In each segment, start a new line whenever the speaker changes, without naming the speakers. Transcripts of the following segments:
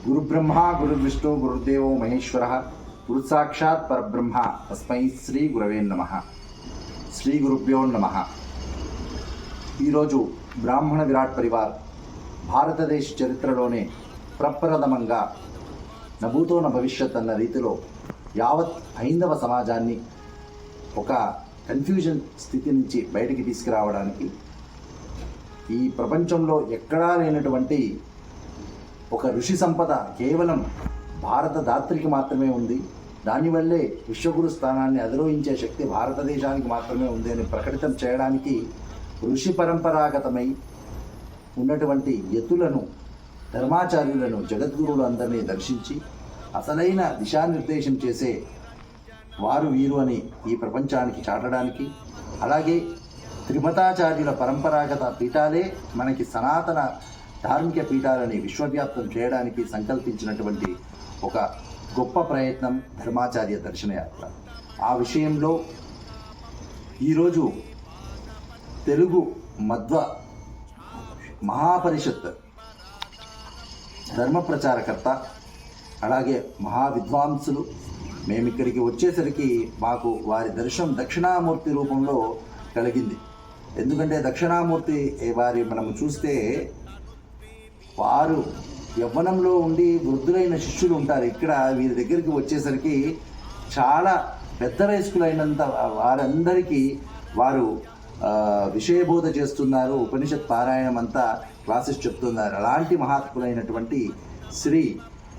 గురుబ్రహ్మ గురుర్విష్ణు గురుదేవో మహేశ్వర గురు సాక్షాత్ పరబ్రహ్మ తస్మై శ్రీ గురవే నమ. శ్రీ గురుభ్యో నమ. ఈరోజు బ్రాహ్మణ విరాట్ పరివార్ భారతదేశ చరిత్రలోనే ప్రప్రథమంగా నభూతో న భవిష్యత్ అన్న రీతిలో యావత్ హైందవ సమాజాన్ని ఒక కన్ఫ్యూజన్ స్థితి నుంచి బయటికి తీసుకురావడానికి ఈ ప్రపంచంలో ఎక్కడా లేనటువంటి ఒక ఋషి సంపద కేవలం భారత దాత్రికి మాత్రమే ఉంది, దానివల్లే విశ్వగురు స్థానాన్ని అధిరోహించే శక్తి భారతదేశానికి మాత్రమే ఉంది అని ప్రకటితం చేయడానికి ఋషి పరంపరాగతమై ఉన్నటువంటి యతులను, ధర్మాచార్యులను, జగద్గురువులు అందరినీ దర్శించి అసలైన దిశానిర్దేశం చేసే వారు వీరు అని ఈ ప్రపంచానికి చాటడానికి, అలాగే త్రిమతాచార్యుల పరంపరాగత పీఠాలే మనకి సనాతన ధార్మిక పీఠాలని విశ్వవ్యాప్తం చేయడానికి సంకల్పించినటువంటి ఒక గొప్ప ప్రయత్నం ధర్మాచార్య దర్శనయాత్ర. ఆ విషయంలో ఈరోజు తెలుగు మధ్వ మహాపరిషత్ ధర్మ ప్రచారకర్త, అలాగే మహావిద్వాంసులు మేమిక్కడికి వచ్చేసరికి మాకు వారి దర్శనం దక్షిణామూర్తి రూపంలో కలిగింది. ఎందుకంటే దక్షిణామూర్తి వారి మనము చూస్తే వారు యవ్వనంలో ఉండి వృద్ధులైన శిష్యులు ఉంటారు. ఇక్కడ వీరి దగ్గరికి వచ్చేసరికి చాలా పెద్ద వయస్కులైనంత వారందరికీ వారు విషయబోధ చేస్తున్నారు, ఉపనిషత్ పారాయణం అంతా క్లాసెస్ చెప్తున్నారు. అలాంటి మహాత్ములైనటువంటి శ్రీ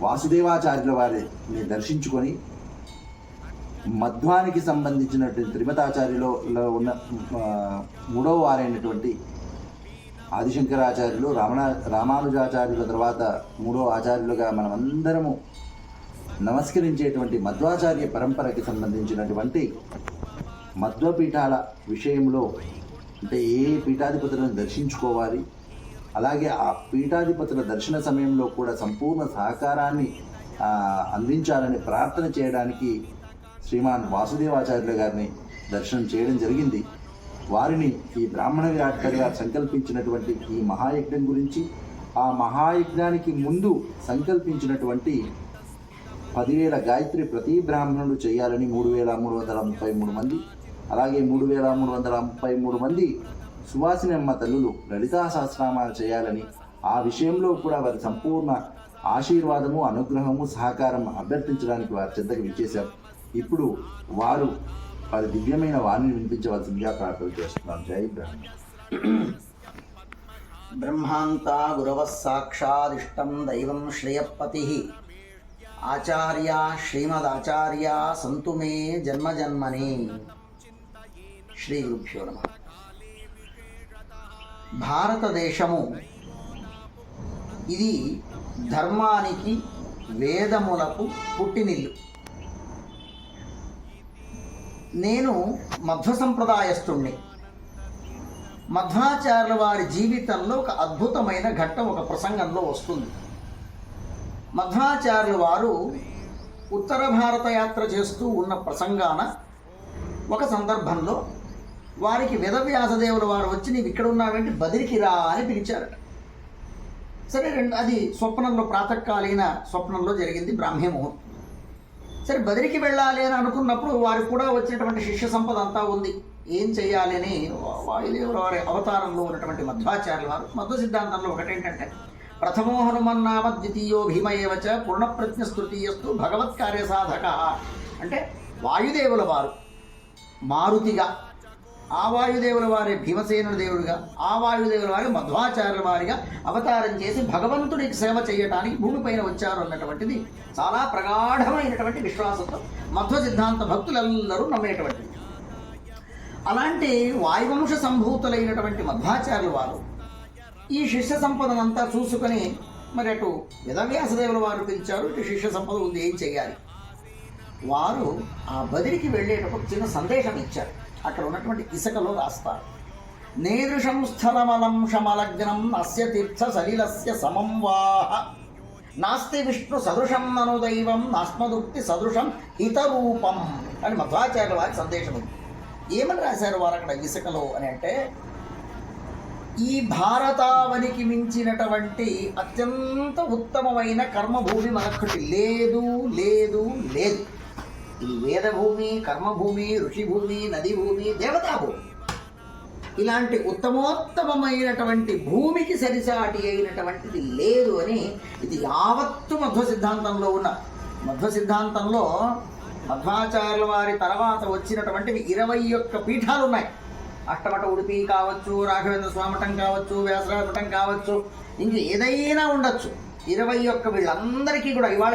వాసుదేవాచార్యుల వారిని దర్శించుకొని మధ్వానికి సంబంధించినటువంటి త్రిమతాచార్యులో ఉన్న మూడవ వారైనటువంటి ఆదిశంకరాచార్యులు, రామానుజాచార్యుల తర్వాత మూడో ఆచార్యులుగా మనమందరము నమస్కరించేటువంటి మధ్వాచార్య పరంపరకి సంబంధించినటువంటి మధ్వపీఠాల విషయంలో, అంటే ఏ పీఠాధిపతులను దర్శించుకోవాలి, అలాగే ఆ పీఠాధిపతుల దర్శన సమయంలో కూడా సంపూర్ణ సహకారాన్ని అందించాలని ప్రార్థన చేయడానికి శ్రీమాన్ వాసుదేవాచార్యుల గారిని దర్శనం చేయడం జరిగింది. వారిని ఈ బ్రాహ్మణ విరాట్ పరివార్ సంకల్పించినటువంటి ఈ మహాయజ్ఞం గురించి, ఆ మహాయజ్ఞానికి ముందు సంకల్పించినటువంటి 10,000 గాయత్రి ప్రతి బ్రాహ్మణుడు చేయాలని 3,333 మంది, అలాగే 3,333 మంది సువాసినమ్మ తల్లులు లలితా సహస్రనామాలు చేయాలని, ఆ విషయంలో కూడా వారి సంపూర్ణ ఆశీర్వాదము, అనుగ్రహము, సహకారం అభ్యర్థించడానికి వారి చెంతకు విచ్చేశారు. ఇప్పుడు వారు దివ్యమైన వాణిని వినిపించవలసిందిగా ప్రార్థన చేస్తున్నాను. జై బ్రహ్మ.
బ్రహ్మాంతా గురవ సాక్షాదిష్టం దైవం శ్రేయపతి ఆచార్య శ్రీమదాచార్య సంతు మే జన్మజన్మని. శ్రీ గురుభ్యో నమః. భారతదేశము ఇది ధర్మానికి, వేదములకు పుట్టినిల్లు. నేను మధ్వ సంప్రదాయస్తుణ్ణి. మధ్వాచార్యుల వారి జీవితంలో ఒక అద్భుతమైన ఘట్టం ఒక ప్రసంగంలో వస్తుంది. మధ్వాచార్యుల వారు ఉత్తర భారత యాత్ర చేస్తూ ఉన్న ప్రసంగాన ఒక సందర్భంలో వారికి వేదవ్యాసదేవుల వారు వచ్చి నీవు ఇక్కడ ఉన్నావేంటి, బదిరికి రా అని పిలిచారట. సరే, అది స్వప్నంలో, ప్రాతకాలీన స్వప్నంలో జరిగింది, బ్రాహ్మీ ముహూర్తం. సరే, బదిరికి వెళ్ళాలి అని అనుకున్నప్పుడు వారికి కూడా వచ్చినటువంటి శిష్య సంపద అంతా ఉంది. ఏం చేయాలి అని వాయుదేవుల వారి అవతారంలో ఉన్నటువంటి మధ్వాచార్యుల వారు మధ్వ సిద్ధాంతంలో ఒకటేంటంటే ప్రథమో హనుమన్నామ ద్వితీయో భీమ ఏవచ పూర్ణప్రజ్ఞ స్తృతీయస్తు భగవత్ కార్యసాధక. అంటే వాయుదేవుల వారు మారుతిగా, ఆ వాయుదేవుల వారి భీమసేనుల దేవుడిగా, ఆ వాయుదేవుల వారి మధ్వాచార్యుల వారిగా అవతారం చేసి భగవంతుడికి సేవ చేయటానికి భూమిపైన వచ్చారు అన్నటువంటిది చాలా ప్రగాఢమైనటువంటి విశ్వాసంతో మధ్వ సిద్ధాంత భక్తులందరూ నమ్మేటువంటిది. అలాంటి వాయువంశ సంభూతులైనటువంటి మధ్వాచార్యుల వారు ఈ శిష్య సంపదనంతా చూసుకొని మరి అటు వేదవ్యాసదేవుల వారు పిలిచారు, ఇటు శిష్య సంపద ఉంది, ఏం చేయాలి? వారు ఆ బదిరికి వెళ్ళేటప్పుడు చిన్న సందేశం ఇచ్చారు. అక్కడ ఉన్నటువంటి ఇసుకలో రాస్తారు, నేదృశం స్థలమలం శమలగ్నం అస్య తీర్థ సలిలస్య సమం వాహ నాస్తి విష్ణు సదృశం నను దైవం నాస్మదుక్తి సదృశం హితరూపం అని మధ్వాచార్యుల వారి సందేశం ఉంది. ఏమని రాశారు వారు అక్కడ ఇసుకలో అని అంటే, ఈ భారతావనికి మించినటువంటి అత్యంత ఉత్తమమైన కర్మభూమి మరొకటి లేదు లేదు లేదు. ఇది వేదభూమి, కర్మభూమి, ఋషిభూమి, నది భూమి, దేవతాభూమి. ఇలాంటి ఉత్తమోత్తమైనటువంటి భూమికి సరిసాటి అయినటువంటిది లేదు అని ఇది యావత్తు మధ్వ సిద్ధాంతంలో ఉన్న. మధ్వ సిద్ధాంతంలో మధ్వాచార్యుల వారి తర్వాత వచ్చినటువంటివి 21 పీఠాలు ఉన్నాయి. అష్టమఠ ఉడిపి కావచ్చు, రాఘవేంద్ర స్వామఠం కావచ్చు, వ్యాసరాజ మఠం కావచ్చు, ఇంక ఏదైనా ఉండొచ్చు. 21 వీళ్ళందరికీ కూడా ఇవాళ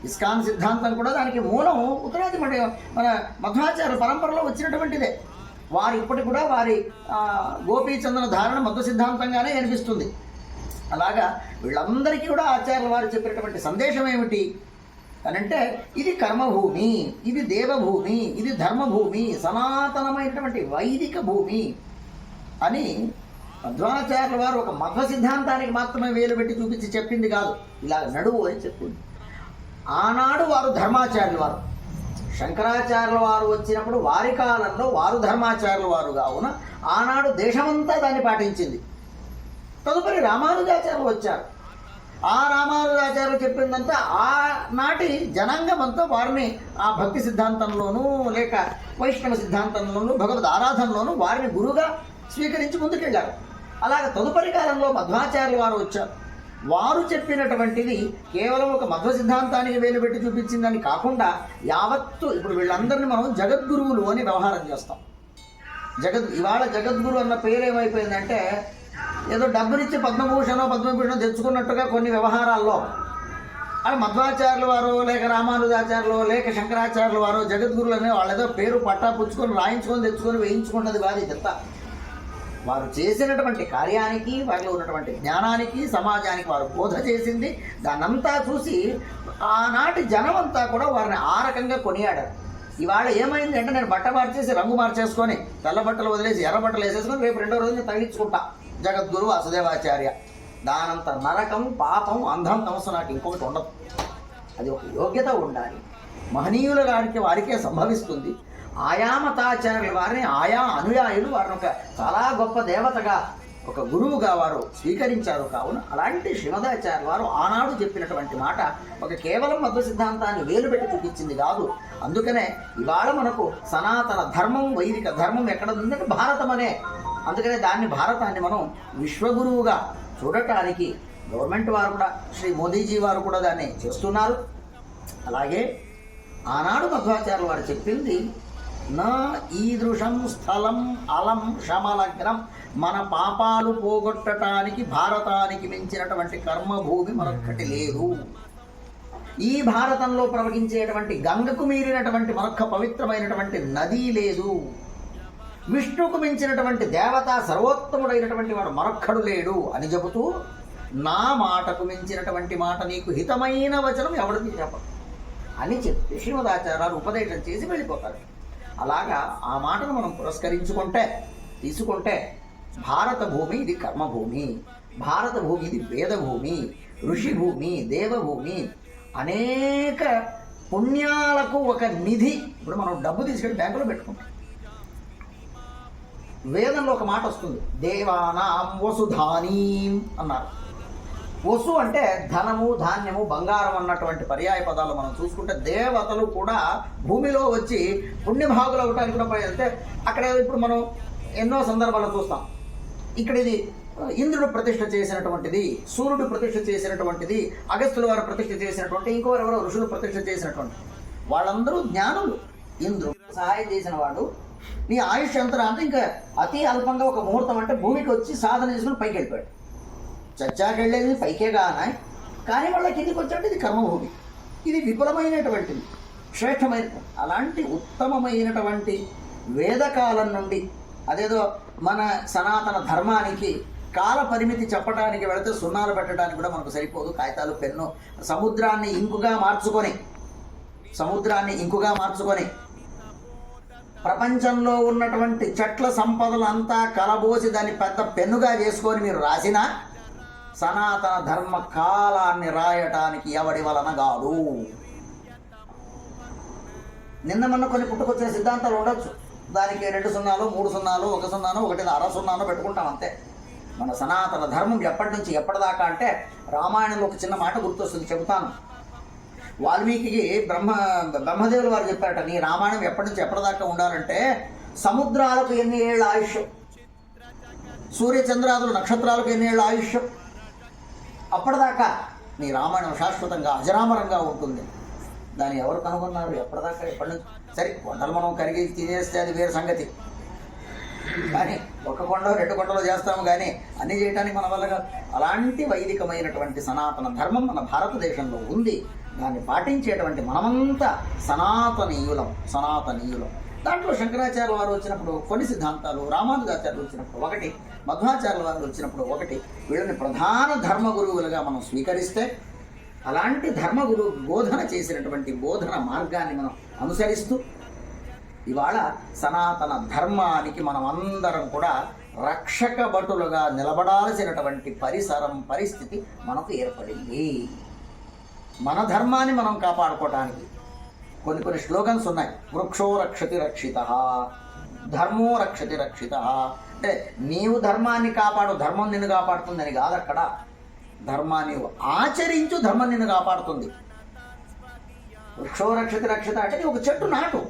ఇస్కాన్ సిద్ధాంతం కూడా దానికి మూలం ఉత్తరాది మన మధ్వాచార్య పరంపరలో వచ్చినటువంటిదే. వారు ఇప్పటికి కూడా వారి గోపీచందన ధారణ మధ్వ సిద్ధాంతంగానే అనిపిస్తుంది. అలాగా వీళ్ళందరికీ కూడా ఆచార్యుల వారు చెప్పినటువంటి సందేశం ఏమిటి అనంటే, ఇది కర్మభూమి, ఇది దేవభూమి, ఇది ధర్మభూమి, సనాతనమైనటువంటి వైదిక భూమి అని మధ్వాచార్యుల వారు ఒక మధ్వ సిద్ధాంతానికి మాత్రమే వేలు పెట్టి చూపించి చెప్పింది కాదు, ఇలా నడువు అని చెప్పింది. ఆనాడు వారు ధర్మాచార్యుల వారు, శంకరాచార్యుల వారు వచ్చినప్పుడు వారి కాలంలో వారు ధర్మాచార్యుల వారు కావున ఆనాడు దేశమంతా దాన్ని పాటించింది. తదుపరి రామానుజాచార్యులు వచ్చారు. ఆ రామానుజాచార్యులు చెప్పిందంతా ఆనాటి జనాంగమంతా వారిని ఆ భక్తి సిద్ధాంతంలోనూ లేక వైష్ణవ సిద్ధాంతంలోనూ భగవద్ ఆరాధనలోనూ వారిని గురువుగా స్వీకరించి ముందుకెళ్ళారు. అలాగే తదుపరి కాలంలో మధ్వాచార్యుల వారు వచ్చారు. వారు చెప్పినటువంటిది కేవలం ఒక మధ్వ సిద్ధాంతానికి వేలు పెట్టి చూపించిందని కాకుండా యావత్తు ఇప్పుడు వీళ్ళందరినీ మనం జగద్గురువులు అని వ్యవహారం చేస్తాం. ఇవాళ జగద్గురు అన్న పేరు ఏమైపోయిందంటే, ఏదో డబ్బునిచ్చి పద్మభూషణం తెచ్చుకున్నట్టుగా కొన్ని వ్యవహారాల్లో అది మధ్వాచార్యుల వారు లేక రామానుజాచార్యులు లేక శంకరాచార్యుల వారు జగద్గురులు అనే వాళ్ళు ఏదో పేరు పట్టా పుచ్చుకొని రాయించుకొని తెచ్చుకొని వేయించుకున్నది కాదు ఇదంతా. వారు చేసినటువంటి కార్యానికి, వారిలో ఉన్నటువంటి జ్ఞానానికి, సమాజానికి వారు బోధ చేసింది, దాన్నంతా చూసి ఆనాటి జనమంతా కూడా వారిని ఆ రకంగా కొనియాడారు. ఇవాళ ఏమైంది అంటే, నేను బట్ట మార్చేసి రంగు మార్చేసుకొని తెల్ల బట్టలు వదిలేసి ఎర్ర బట్టలు వేసేసుకొని రేపు 2వ రోజున తగిలించుకుంటా జగద్గురు వాసుదేవాచార్య. దానంత నరకం, పాపం, అంధం తమస్సు నాకు ఇంకొకటి ఉండదు. అది ఒక యోగ్యత ఉండాలి. మహనీయుల వారికే సంభవిస్తుంది. ఆయా మతాచార్యుల వారిని ఆయా అనుయాయులు వారిని ఒక చాలా గొప్ప దేవతగా, ఒక గురువుగా వారు స్వీకరించారు. కావున అలాంటి శ్రీమదాచార్యుల వారు ఆనాడు చెప్పినటువంటి మాట ఒక కేవలం మధ్వ సిద్ధాంతాన్ని వేలు పెట్టి చూపించింది కాదు. అందుకనే ఇవాళ మనకు సనాతన ధర్మం, వైదిక ధర్మం ఎక్కడ ఉందంటే భారతం అనే. అందుకనే భారతాన్ని మనం విశ్వగురువుగా చూడటానికి గవర్నమెంట్ వారు కూడా, శ్రీ మోదీజీ వారు కూడా దాన్ని చేస్తున్నారు. అలాగే ఆనాడు మధ్వాచార్యుల వారు చెప్పింది, నా ఈదృశం స్థలం అలం శమలగ్నం, మన పాపాలు పోగొట్టడానికి భారతానికి మించినటువంటి కర్మభూమి మరొక్కటి లేదు. ఈ భారతంలో ప్రవహించేటువంటి గంగకు మీరినటువంటి మరొక్క పవిత్రమైనటువంటి నది లేదు. విష్ణుకు మించినటువంటి దేవత, సర్వోత్తముడైనటువంటి వాడు మరొక్కడు లేడు అని చెబుతూ, నా మాటకు మించినటువంటి మాట నీకు హితమైన వచనం ఎవరికి చెప్పదు అని చెప్పి శ్రీమదాచార్యులు ఉపదేశం చేసి వెళ్ళిపోతారు. అలాగా ఆ మాటను మనం తీసుకుంటే భారత భూమి ఇది కర్మభూమి, భారత భూమి ఇది వేదభూమి, ఋషిభూమి, దేవభూమి, అనేక పుణ్యాలకు ఒక నిధి. ఇప్పుడు మనం డబ్బు తీసుకెళ్ళి బ్యాంకులో పెట్టుకుంటాం. వేదంలో ఒక మాట వస్తుంది, దేవానాం వసుధానీం అన్నారు. వసు అంటే ధనము, ధాన్యము, బంగారం అన్నటువంటి పర్యాయ పదాలు మనం చూసుకుంటే, దేవతలు కూడా భూమిలో వచ్చి పుణ్యభాగులు అవటానికి కూడా అంటే అక్కడ ఇప్పుడు మనం ఎన్నో సందర్భాలు చూస్తాం. ఇక్కడ ఇది ఇంద్రుడు ప్రతిష్ఠ చేసినటువంటిది, సూర్యుడు ప్రతిష్ఠ చేసినటువంటిది, అగస్త్యుల వారు ప్రతిష్ఠ చేసినటువంటి, ఇంకోరెవరో ఋషులు ప్రతిష్ఠ చేసినటువంటి వాళ్ళందరూ జ్ఞానులు. ఇంద్రుడు సహాయం చేసిన వాడు, నీ ఆయుష్ ఎంత అంటే ఇంకా అతి అల్పంగా ఒక ముహూర్తం అంటే భూమికి వచ్చి సాధన చేసుకుని పైకి వెళ్ళిపోయాడు. చచ్చాకి వెళ్ళేది పైకే కానీ వాళ్ళ కిందికి వచ్చాడు. ఇది కర్మభూమి, ఇది విపులమైనటువంటిది, శ్రేష్టమైనటువంటి. అలాంటి ఉత్తమమైనటువంటి వేదకాలం నుండి అదేదో మన సనాతన ధర్మానికి కాల పరిమితి చెప్పడానికి వెళితే సున్నాలు పెట్టడానికి కూడా మనకు సరిపోదు. కాగితాలు, పెన్ను, సముద్రాన్ని ఇంకుగా మార్చుకొని ప్రపంచంలో ఉన్నటువంటి చెట్ల సంపదలంతా కలబోసి దాన్ని పెద్ద పెన్నుగా చేసుకొని మీరు రాసినా సనాతన ధర్మ కాలాన్ని రాయటానికి ఎవడి వలన కాదు. నిన్న మొన్న కొన్ని పుట్టుకొచ్చిన సిద్ధాంతాలు ఉండొచ్చు, దానికి 2 సున్నాలు 3 సున్నాలు 1 సున్నాను 1.5 సున్నాను పెట్టుకుంటాం అంతే. మన సనాతన ధర్మం ఎప్పటి నుంచి ఎప్పటిదాకా అంటే రామాయణంలో ఒక చిన్న మాట గుర్తొస్తుంది, చెబుతాను. వాల్మీకి బ్రహ్మదేవులు వారు చెప్పారట, నీ రామాయణం ఎప్పటి నుంచి ఎప్పటిదాకా ఉండాలంటే సముద్రాలకు ఎన్ని ఏళ్ళ ఆయుష్యం, సూర్యచంద్రాదులు నక్షత్రాలకు ఎన్ని ఏళ్ళ ఆయుష్యం, అప్పటిదాకా నీ రామాయణం శాశ్వతంగా అజరామరంగా ఉంటుంది. దాన్ని ఎవరు కనుగొన్నారు? ఎప్పటిదాకా ఎప్పటి నుంచి? సరే, కొండలు మనం కరిగి తినేస్తే అది వేరే సంగతి, కానీ 1 కొండ 2 కొండలు చేస్తాము, కానీ అన్నీ చేయడానికి మన వల్ల కాదు. అలాంటి వైదికమైనటువంటి సనాతన ధర్మం మన భారతదేశంలో ఉంది. దాన్ని పాటించేటువంటి మనమంతా సనాతనీయులం. దాంట్లో శంకరాచార్య వారు వచ్చినప్పుడు కొన్ని సిద్ధాంతాలు, రామానుజాచార్యులు వచ్చినప్పుడు ఒకటి, మధ్వాచార్యుల వారు వచ్చినప్పుడు ఒకటి, వీళ్ళని ప్రధాన ధర్మ గురువులుగా మనం స్వీకరిస్తే, అలాంటి ధర్మగురు బోధన చేసినటువంటి బోధన మార్గాన్ని మనం అనుసరిస్తూ ఇవాళ సనాతన ధర్మానికి మనం అందరం కూడా రక్షక భటులుగా నిలబడాల్సినటువంటి పరిస్థితి మనకు ఏర్పడింది. మన ధర్మాన్ని మనం కాపాడుకోవడానికి కొన్ని స్లోగన్స్ ఉన్నాయి. వృక్షో రక్షతి రక్షిత, ధర్మో రక్షతి రక్షిత. అంటే నీవు ధర్మాన్ని కాపాడు, ధర్మం నిన్ను కాపాడుతుందని కాదు. అక్కడ ధర్మాన్ని ఆచరించు, ధర్మం నిన్ను కాపాడుతుంది. వృక్షో రక్షతి రక్షిత అంటే ఒక చెట్టు నాటు,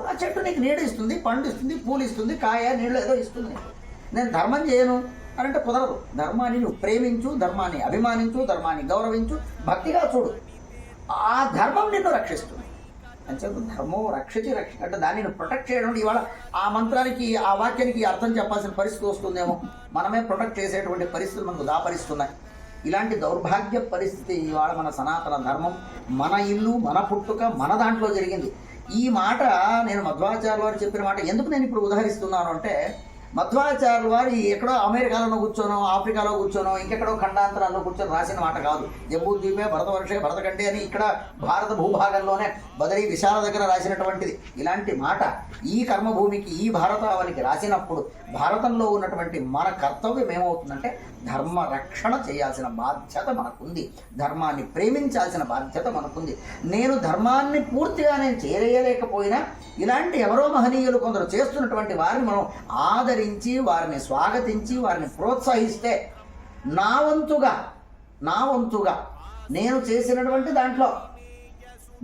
ఆ చెట్టు నీకు నీడ ఇస్తుంది, పండు ఇస్తుంది, పూలు ఇస్తుంది, కాయ నీళ్ళు ఏదో ఇస్తుంది. నేను ధర్మం చేయను అని అంటే కుదరదు. ధర్మాన్ని నువ్వు ప్రేమించు, ధర్మాన్ని అభిమానించు, ధర్మాన్ని గౌరవించు, భక్తిగా చూడు. ఆ ధర్మం నిన్ను రక్షిస్తుంది. అని చెప్పి ధర్మం రక్షించి అంటే దాన్ని ప్రొటెక్ట్ చేయడం. ఇవాళ ఆ మంత్రానికి, ఆ వాక్యానికి అర్థం చెప్పాల్సిన పరిస్థితి వస్తుందేమో, మనమే ప్రొటెక్ట్ చేసేటువంటి పరిస్థితులు మనకు దాపరిస్తున్నాయి. ఇలాంటి దౌర్భాగ్య పరిస్థితి ఇవాళ మన సనాతన ధర్మం, మన ఇల్లు, మన పుట్టుక, మన దాంట్లో జరిగింది. ఈ మాట నేను మధ్వాచార్యుల వారు చెప్పిన మాట ఎందుకు నేను ఇప్పుడు ఉదహరిస్తున్నాను అంటే, మధ్వాచార్యుల వారు ఎక్కడో అమెరికాలో కూర్చోనో, ఆఫ్రికాలో కూర్చోనో, ఇంకెక్కడో ఖండాంతరాల్లో కూర్చొని రాసిన మాట కాదు. జంబూద్వీపే భరతవర్షే భరతఖండే అని ఇక్కడ భారత భూభాగంలోనే బదరీ విశాల దగ్గర రాసినటువంటిది. ఇలాంటి మాట ఈ కర్మభూమికి, ఈ భారతావనికి రాసినప్పుడు భారతంలో ఉన్నటువంటి మన కర్తవ్యం ఏమవుతుందంటే ధర్మ రక్షణ చేయాల్సిన బాధ్యత మనకుంది, ధర్మాన్ని ప్రేమించాల్సిన బాధ్యత మనకుంది. నేను ధర్మాన్ని పూర్తిగా చేయలేకపోయినా ఇలాంటి ఎవరో మహనీయులు కొందరు చేస్తున్నటువంటి వారిని మనం ఆదరించి, వారిని స్వాగతించి, వారిని ప్రోత్సహిస్తే నా వంతుగా నేను చేసినటువంటి దాంట్లో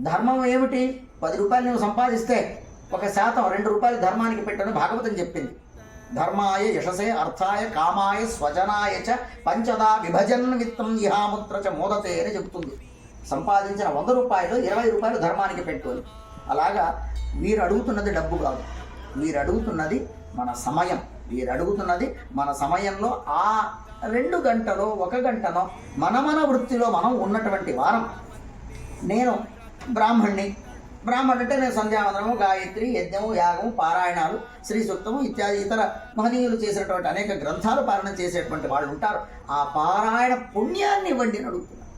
ధర్మం ఏమిటి? 10 రూపాయలు నువ్వు సంపాదిస్తే 1% 2 రూపాయలు ధర్మానికి పెట్టని భాగవతం చెప్పింది. ధర్మాయ యశసే అర్థాయ కామాయ స్వజనాయ చ పంచదా విభజన్ విత్తం ఇహాముత్ర చ మోదతే అని చెబుతుంది. సంపాదించిన 100 రూపాయలు 20 రూపాయలు ధర్మానికి పెట్టుకొని. అలాగా వీరు అడుగుతున్నది డబ్బు కాదు, వీరు అడుగుతున్నది మన సమయం. వీరు అడుగుతున్నది మన సమయంలో ఆ 2 గంటలో 1 గంటనో మన వృత్తిలో మనం ఉన్నటువంటి వారం. నేను బ్రాహ్మణ్ణి అంటే నేను సంధ్యావందనము, గాయత్రి, యజ్ఞము, యాగము, పారాయణాలు, శ్రీ సూక్తము ఇత్యాది ఇతర మహనీయులు చేసినటువంటి అనేక గ్రంథాలు పారాయణం చేసేటువంటి వాళ్ళు ఉంటారు. ఆ పారాయణ పుణ్యాన్ని ఇవ్వండి అని అడుగుతున్నారు.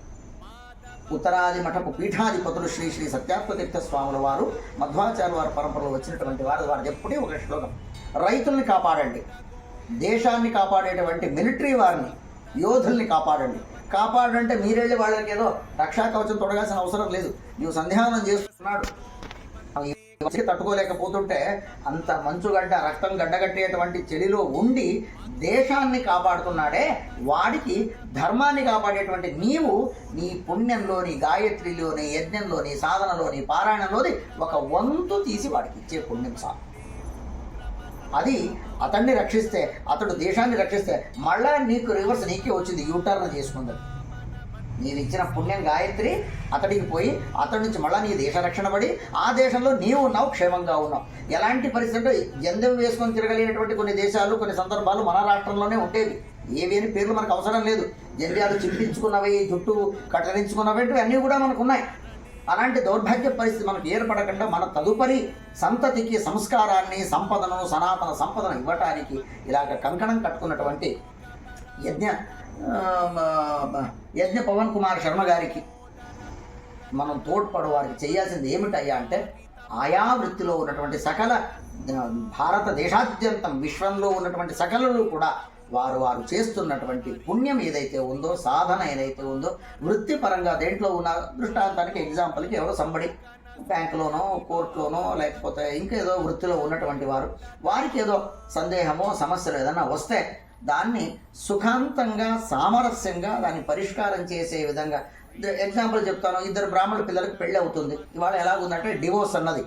ఉత్తరాది మఠపు పీఠాధిపతులు శ్రీ శ్రీ సత్యాత్మతీర్థ స్వాముల వారు, మధ్వాచార్య వారి పరంపరలో వచ్చినటువంటి వారు ఎప్పుడూ ఒక శ్లోకం, రైతుల్ని కాపాడండి, దేశాన్ని కాపాడేటువంటి మిలిటరీ వారిని, యోధుల్ని కాపాడంటే మీరెళ్ళి వాళ్ళకి ఏదో రక్షా కవచం తొడగాల్సిన అవసరం లేదు. నీవు సంధ్యావనం చేస్తున్నాడు, తట్టుకోలేకపోతుంటే అంత మంచుగడ్డ, రక్తం గడ్డగట్టేటువంటి చలిలో ఉండి దేశాన్ని కాపాడుతున్నాడే, వాడికి ధర్మాన్ని కాపాడేటువంటి నీవు నీ పుణ్యంలో, నీ గాయత్రిలో, నీ యజ్ఞంలో, నీ సాధనలో, నీ పారాయణంలోని ఒక వంతు తీసి వాడికి ఇచ్చే పుణ్యం చాలు. అది అతన్ని రక్షిస్తే, అతడు దేశాన్ని రక్షిస్తే మళ్ళా నీకు రివర్స్ నీకే వచ్చింది, యూటర్న్ చేసుకుంది. నీవు ఇచ్చిన పుణ్యం గాయత్రి అతడికి పోయి అతడి నుంచి మళ్ళీ నీ దేశ రక్షణ పడి ఆ దేశంలో నీవు ఉన్నావు, క్షేమంగా ఉన్నావు. ఎలాంటి పరిస్థితుల్లో జందెం వేసుకొని తిరగలేనటువంటి కొన్ని దేశాలు, కొన్ని సందర్భాలు మన రాష్ట్రంలోనే ఉండేవి. ఏవి అని పేర్లు మనకు అవసరం లేదు. జంధ్యాలు చింపించుకున్నవి, జుట్టు కట్టరించుకున్నవి అన్నీ కూడా మనకు ఉన్నాయి. అలాంటి దౌర్భాగ్య పరిస్థితి మనకు ఏర్పడకుండా మన తదుపరి సంతతికి సంస్కారాన్ని, సంపదను, సనాతన సంపదను ఇవ్వటానికి ఇలాగ కంకణం కట్టుకున్నటువంటి యజ్ఞ పవన్ కుమార్ శర్మ గారికి మనం తోడ్పడు. వారికి చేయాల్సింది ఏమిటయ్యా అంటే, ఆయా వృత్తిలో ఉన్నటువంటి సకల భారతదేశాద్యంతం విశ్వంలో ఉన్నటువంటి సకలను కూడా వారు చేస్తున్నటువంటి పుణ్యం ఏదైతే ఉందో, సాధన ఏదైతే ఉందో, వృత్తిపరంగా దేంట్లో ఉన్న దృష్టాంతానికి ఎగ్జాంపుల్కి ఎవరో సంబడి బ్యాంకులోనో కోర్టులోనో లేకపోతే ఇంకేదో వృత్తిలో ఉన్నటువంటి వారు, వారికి ఏదో సందేహమో సమస్యలు ఏదైనా వస్తే దాన్ని సుఖాంతంగా సామరస్యంగా దాన్ని పరిష్కారం చేసే విధంగా, ఎగ్జాంపుల్ చెప్తాను, ఇద్దరు బ్రాహ్మణ పిల్లలకు పెళ్ళి అవుతుంది. ఇవాళ ఎలాగుందంటే డివోర్స్ అన్నది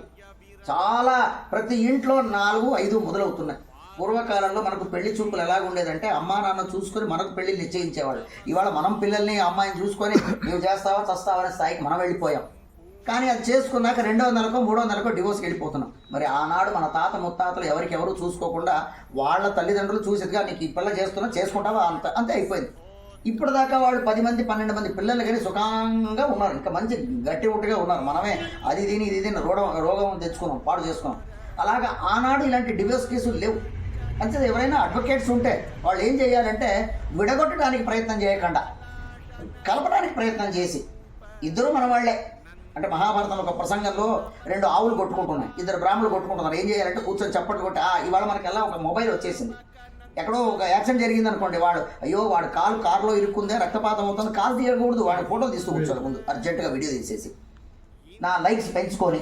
చాలా ప్రతి ఇంట్లో 4-5 మొదలవుతున్నాయి. పూర్వకాలంలో మనకు పెళ్లి చూపులు ఎలాగుండేదంటే అమ్మా నాన్న చూసుకొని మనకు పెళ్లి నిశ్చయించేవాళ్ళు. ఇవాళ మనం పిల్లల్ని అమ్మాయిని చూసుకొని నువ్వు చేస్తావా చస్తావా అనే స్థాయికి మనం వెళ్ళిపోయాం. కానీ అది చేసుకున్నాక 2వ నెలకో 3వ నెలకో డివోర్స్కి వెళ్ళిపోతున్నాం. మరి ఆనాడు మన తాత ముత్తాతలు ఎవరు చూసుకోకుండా వాళ్ళ తల్లిదండ్రులు చూసేదిగా నీకు ఈ పిల్ల చేసుకుంటావా అంతే అయిపోయింది. ఇప్పుడు దాకా వాళ్ళు 10 మంది 12 మంది పిల్లలు కానీ సుఖంగా ఉన్నారు, ఇంకా మంచి గట్టి ఉట్టుగా ఉన్నారు. మనమే అది దీని ఇది దీని రోగం తెచ్చుకున్నాం, పాడు చేసుకున్నాం. అలాగా ఆనాడు ఇలాంటి డివోర్స్ కేసులు లేవు. అంతే ఎవరైనా అడ్వకేట్స్ ఉంటే వాళ్ళు ఏం చేయాలంటే విడగొట్టడానికి ప్రయత్నం చేయకుండా కలపడానికి ప్రయత్నం చేసి, ఇద్దరు మన వాళ్ళే. అంటే మహాభారతంలో ఒక ప్రసంగంలో 2 ఆవులు కొట్టుకుంటున్నాయి, 2 బ్రాహ్మణులు కొట్టుకుంటున్నారు. ఏం చేయాలంటే కూర్చొని చప్పట్లు కొట్టి ఇవాళ మనకెల్లా ఒక మొబైల్ వచ్చేసింది. ఎక్కడో ఒక యాక్సిడెంట్ జరిగింది అనుకోండి, వాడు కారులో ఇరుక్కుందే రక్తపాతం అవుతుంది, కాలు తీయకూడదు, వాడి ఫోటోలు తీస్తూ కూర్చోాలి ముందు అర్జెంటుగా వీడియో తీసేసి. నా లైక్స్ పెంచుకొని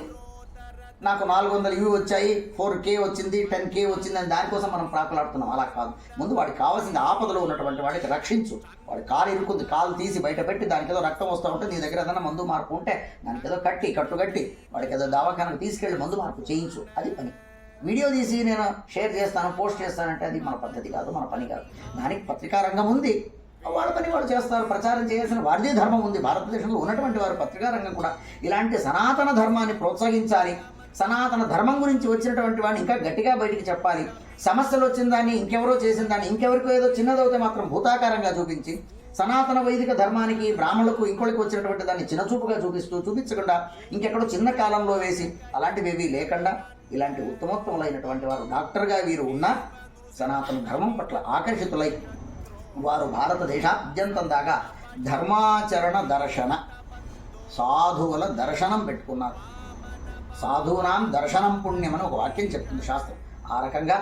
నాకు 400 వ్యూ వచ్చాయి, 4K వచ్చింది, 10K వచ్చింది అని దానికోసం మనం ప్రాకులాడుతున్నాం. అలా కాదు, ముందు వాడికి కావాల్సింది ఆపదలో ఉన్నటువంటి వాడికి రక్షించు. వాడి కాలు ఇరుక్కుంది, కాలు తీసి బయట పెట్టి దానికి ఏదో రక్తం వస్తూ ఉంటే నీ దగ్గర ఏదైనా మందు మార్పు ఉంటే దానికి ఏదో కట్టుకట్టి వాడికి ఏదో దవాఖానకు తీసుకెళ్ళి మందు మార్పు చేయించు. అది పని. వీడియో తీసి నేను షేర్ చేస్తాను, పోస్ట్ చేస్తానంటే అది మన పద్ధతి కాదు, మన పని కాదు. దానికి పత్రికా రంగం ఉంది, వాళ్ళ పని వాళ్ళు చేస్తారు, ప్రచారం చేయాల్సిన వారిదే ధర్మం ఉంది. భారతదేశంలో ఉన్నటువంటి వారు పత్రికా రంగం కూడా ఇలాంటి సనాతన ధర్మాన్ని ప్రోత్సహించాలి. సనాతన ధర్మం గురించి వచ్చినటువంటి వాడిని ఇంకా గట్టిగా బయటికి చెప్పాలి. సమస్యలు వచ్చిన దాన్ని ఇంకెవరో చేసిన దాన్ని ఇంకెవరికో ఏదో చిన్నదవుతే మాత్రం భూతాకారంగా చూపించి, సనాతన వైదిక ధర్మానికి బ్రాహ్మణులకు ఇంకోళ్ళకి వచ్చినటువంటి దాన్ని చిన్నచూపుగా చూపించకుండా ఇంకెక్కడో చిన్న కాలంలో వేసి అలాంటివి లేకుండా ఇలాంటి ఉత్తమోత్తములైనటువంటి వారు డాక్టర్గా వీరు ఉన్నా సనాతన ధర్మం పట్ల ఆకర్షితులై వారు భారతదేశాద్యంతం దాకా ధర్మాచరణ దర్శన సాధువుల దర్శనం పెట్టుకున్నారు. సాధూనాం దర్శనం పుణ్యం అని ఒక వాక్యం చెప్తుంది శాస్త్రం. ఆ రకంగా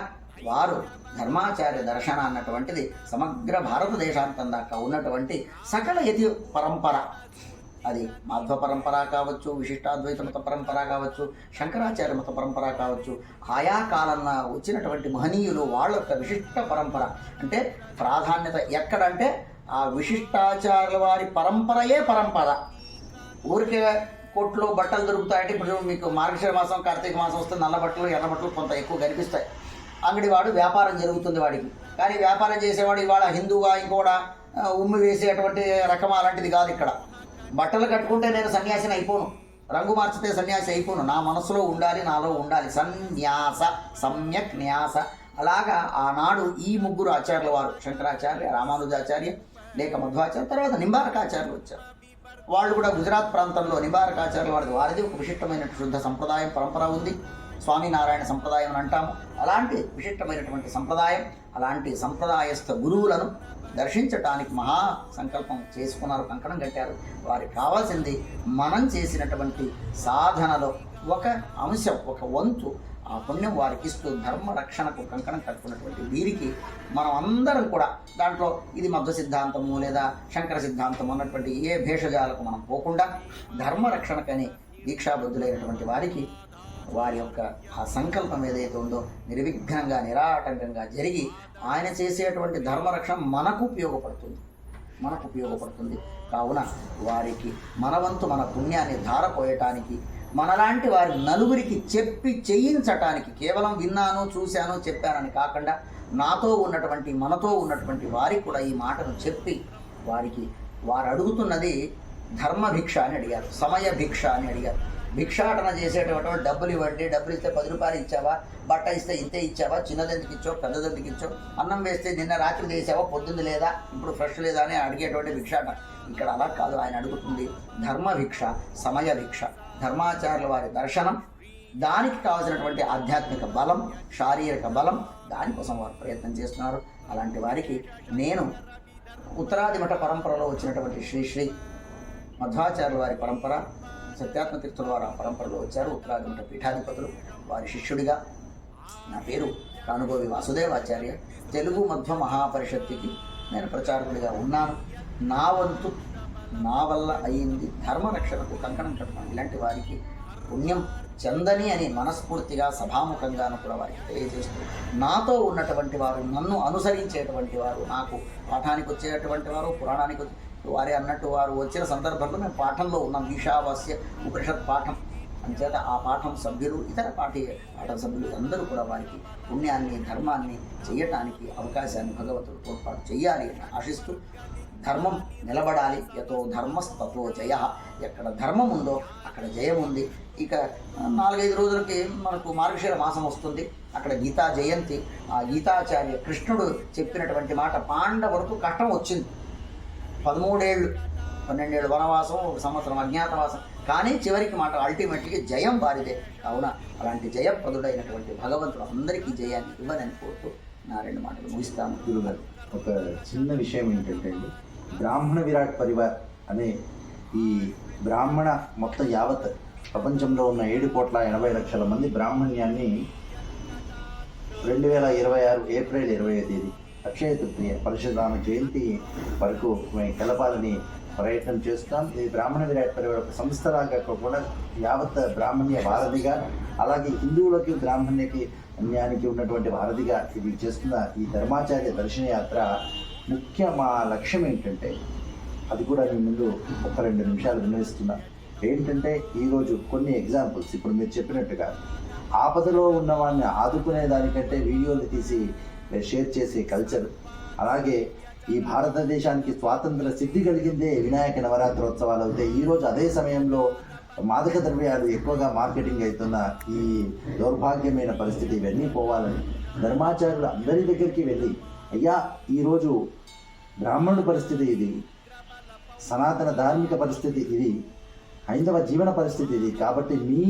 వారు ధర్మాచార్య దర్శన అన్నటువంటిది సమగ్ర భారతదేశాంతం దాకా ఉన్నటువంటి సకల యతి పరంపర, అది మాధ్వ పరంపర కావచ్చు, విశిష్టాద్వైత మత పరంపర కావచ్చు, శంకరాచార్య మత పరంపర కావచ్చు, ఆయా కాలంలో వచ్చినటువంటి మహనీయులు వాళ్ళ యొక్క విశిష్ట పరంపర. అంటే ప్రాధాన్యత ఎక్కడంటే ఆ విశిష్టాచార్యుల వారి పరంపరయే పరంపర. ఊరికే కొట్లో బట్టలు దొరుకుతాయంటే ఇప్పుడు మీకు మార్గశిర మాసం కార్తీక మాసం వస్తే నల్ల బట్టలు ఎర్ర బట్టలు కొంత ఎక్కువ కనిపిస్తాయి. అంగడివాడు వ్యాపారం జరుగుతుంది వాడికి. కానీ వ్యాపారం చేసేవాడు ఇవాళ హిందువా ఇంకోడా ఉమ్మి వేసేటువంటి రకం అలాంటిది కాదు. ఇక్కడ బట్టలు కట్టుకుంటే నేను సన్యాసిని అయిపోను, రంగు మార్చితే సన్యాసి అయిపోను, నా మనసులో ఉండాలి, నాలో ఉండాలి. సన్యాస సమ్యక్ న్యాస. అలాగా ఆనాడు ఈ 3 ఆచార్యుల వారు, శంకరాచార్య, రామానుజాచార్య, లేక మధ్వాచార్య, తర్వాత నింబారకాచార్యులు వచ్చారు. వాళ్ళు కూడా గుజరాత్ ప్రాంతంలో నింబారకాచార్యుల వారిది ఒక విశిష్టమైన శుద్ధ సంప్రదాయం పరంపర ఉంది. స్వామినారాయణ సంప్రదాయం అని అంటాము. అలాంటి విశిష్టమైనటువంటి సంప్రదాయం, అలాంటి సంప్రదాయస్థ గురువులను దర్శించటానికి మహా సంకల్పం చేసుకున్నారు, కంకణం కట్టారు. వారికి కావాల్సింది మనం చేసినటువంటి సాధనలో ఒక అంశం, ఒక వంతు ఆ పుణ్యం వారికి ఇస్తూ ధర్మ రక్షణకు కంకణం కట్టుకున్నటువంటి వీరికి మనం అందరం కూడా దాంట్లో ఇది మధ్వ సిద్ధాంతము లేదా శంకర సిద్ధాంతము అన్నటువంటి ఏ భేషజాలకు మనం పోకుండా ధర్మ రక్షణకని దీక్షాబద్ధులైనటువంటి వారికి వారి యొక్క ఆ సంకల్పం ఏదైతే ఉందో నిర్విఘ్నంగా నిరాటంకంగా జరిగి ఆయన చేసేటువంటి ధర్మరక్షణ మనకు ఉపయోగపడుతుంది. కావున వారికి మనవంతు మన పుణ్యాన్ని ధారపోయటానికి, మనలాంటి వారి నలుగురికి చెప్పి చేయించటానికి, కేవలం విన్నాను చూశాను చెప్పానని కాకుండా మనతో ఉన్నటువంటి వారికి కూడా ఈ మాటను చెప్పి వారు అడుగుతున్నది ధర్మభిక్ష అని అడిగారు, సమయ భిక్ష అని అడిగారు. భిక్షాటన చేసేటటువంటి డబ్బులు ఇవ్వండి, డబ్బులు ఇస్తే 10 రూపాయలు ఇచ్చావా, బట్ట ఇస్తే ఇంతే ఇచ్చావా, చిన్నదెందుకు ఇచ్చావు పెద్దదెందుకు ఇచ్చావు, అన్నం వేస్తే నిన్న రాత్రి వేసావా పొద్దున్న లేదా ఇప్పుడు ఫ్రెష్ లేదా అని అడిగేటువంటి భిక్షాటన. ఇక్కడ అలా కాదు, ఆయన అడుగుతుంది ధర్మభిక్ష, సమయ భిక్ష. ధర్మాచార్యుల వారి దర్శనం, దానికి కావాల్సినటువంటి ఆధ్యాత్మిక బలం, శారీరక బలం, దానికోసం వారు ప్రయత్నం చేస్తున్నారు. అలాంటి వారికి నేను ఉత్తరాది మఠ పరంపరలో వచ్చినటువంటి శ్రీ మధ్వాచార్యుల వారి పరంపర, సత్యాత్మతీర్థుల వారు ఆ పరంపరలో వచ్చారు. ఉత్తరాది మఠ పీఠాధిపతులు వారి శిష్యుడిగా నా పేరు కానుగోవి వాసుదేవాచార్య. తెలుగు మధ్వ మహాపరిషత్తుకి నేను ప్రచారకుడిగా ఉన్నాను. నా వంతు నా వల్ల అయింది ధర్మరక్షణకు కంకణం కట్టడం. ఇలాంటి వారికి పుణ్యం చెందని అని మనస్ఫూర్తిగా సభాముఖంగాను కూడా వారికి తెలియజేస్తూ, నాతో ఉన్నటువంటి వారు, నన్ను అనుసరించేటువంటి వారు, నాకు పాఠానికి వచ్చేటువంటి వారు, పురాణానికి వారే అన్నట్టు వారు వచ్చిన సందర్భంలో మేము పాఠంలో ఉన్నాం. ఈశావాస్య ఉపనిషత్ పాఠం అంచేత ఆ పాఠం సభ్యులు, ఇతర పాఠ సభ్యులు అందరూ కూడా వారికి పుణ్యాన్ని, ధర్మాన్ని చేయటానికి అవకాశాన్ని భగవంతుడు తోడ్పాటు చేయాలి అని ఆశిస్తూ, ధర్మం నిలబడాలి. యతో ధర్మస్తతో జయ. ఎక్కడ ధర్మం ఉందో అక్కడ జయం ఉంది. ఇక 4-5 రోజులకి మనకు మార్గశిర మాసం వస్తుంది. అక్కడ గీతా జయంతి. ఆ గీతాచార్య కృష్ణుడు చెప్పినటువంటి మాట, పాండవులకు కష్టం వచ్చింది. 13 ఏళ్ళు, 12 ఏళ్ళు వనవాసం, 1 సంవత్సరం అజ్ఞాతవాసం, కానీ చివరికి మాట అల్టిమేట్గా జయం వారిదే. కావున అలాంటి జయప్రదుడైనటువంటి భగవంతుడు అందరికీ జయాన్ని ఇవ్వనని కోరుతూ నా 2 మాటలు ముగిస్తాను.
గురుగారు, ఒక చిన్న విషయం ఏంటంటే అండి, బ్రాహ్మణ విరాట్ పరివార్ అనే ఈ బ్రాహ్మణ మొత్తం యావత్ ప్రపంచంలో ఉన్న 7,80,00,000 మంది బ్రాహ్మణ్యాన్ని 2026 ఏప్రిల్ 20వ తేదీ అక్షయ తృతీయ పరశురామ జయంతి వరకు మేము కలపాలని ప్రయత్నం చేస్తాం. ఇది బ్రాహ్మణ విరాట్ పరివార్ ఒక సంస్థలాగా కూడా యావత్ బ్రాహ్మణ్య వారధిగా, అలాగే హిందువులకి బ్రాహ్మణ్యకి అన్యానికి ఉన్నటువంటి వారధిగా ఇది చేస్తున్న ఈ ధర్మాచార్య దర్శన యాత్ర ముఖ్య మా లక్ష్యం ఏంటంటే, అది కూడా మీ ముందు 1-2 నిమిషాలు వినిపిస్తున్నా. ఏంటంటే ఈరోజు కొన్ని ఎగ్జాంపుల్స్, ఇప్పుడు మీరు చెప్పినట్టుగా ఆపదలో ఉన్న వాడిని ఆదుకునే దానికంటే వీడియోలు తీసి షేర్ చేసే కల్చర్, అలాగే ఈ భారతదేశానికి స్వాతంత్ర సిద్ధి కలిగిందే వినాయక నవరాత్రోత్సవాలు అవుతాయి. ఈరోజు అదే సమయంలో మాదక ద్రవ్యాలు ఎక్కువగా మార్కెటింగ్ అవుతున్న ఈ దౌర్భాగ్యమైన పరిస్థితి, ఇవన్నీ పోవాలని ధర్మాచార్యులు అందరి దగ్గరికి వెళ్ళి, అయ్యా ఈరోజు బ్రాహ్మణుడి పరిస్థితి ఇది, సనాతన ధార్మిక పరిస్థితి ఇది, హైందవ జీవన పరిస్థితి ఇది, కాబట్టి మీ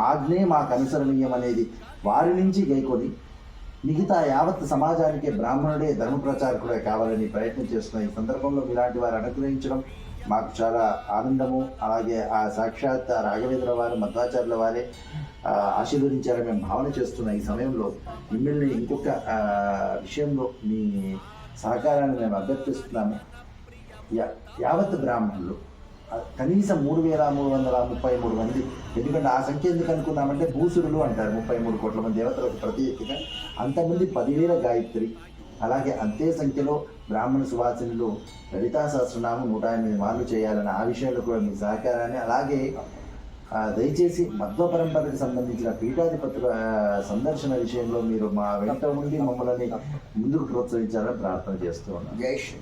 ఆజ్ఞే మాకు అనుసరణీయం అనేది వారి నుంచి గైకొని మిగతా యావత్ సమాజానికి బ్రాహ్మణుడే ధర్మ ప్రచారకుడే కావాలని ప్రయత్నం చేస్తున్న ఈ సందర్భంలో ఇలాంటి వారు అనుగ్రహించడం మాకు చాలా ఆనందము. అలాగే ఆ సాక్షాత్ రాఘవేంద్ర వారు, మధ్వాచార్యుల వారే ఆశీర్వదించారని మేము భావన చేస్తున్న ఈ సమయంలో మిమ్మల్ని ఇంకొక విషయంలో మీ సహకారాన్ని మేము అభ్యర్థిస్తున్నాము. యావత్ బ్రాహ్మణులు కనీసం 3,333 మంది, ఎందుకంటే ఆ సంఖ్య ఎందుకు అనుకున్నామంటే భూసురులు అంటారు, 33 కోట్ల మంది దేవతలకు ప్రత్యేకంగా, అంతమంది 10,000 గాయత్రి, అలాగే అంతే సంఖ్యలో బ్రాహ్మణ సువాసినులు లలితా సహస్రనామం 108 మార్లు చేయాలని ఆ విషయంలో కూడా మీ సహకారాన్ని, అలాగే దయచేసి మధ్వ పరంపరకు సంబంధించిన పీఠాధిపతుల సందర్శన విషయంలో మీరు మా వెంట ఉండి మమ్మల్ని ముందుకు ప్రోత్సహించాలని ప్రార్థన చేస్తూ ఉన్నాను.
జై శ్రీ.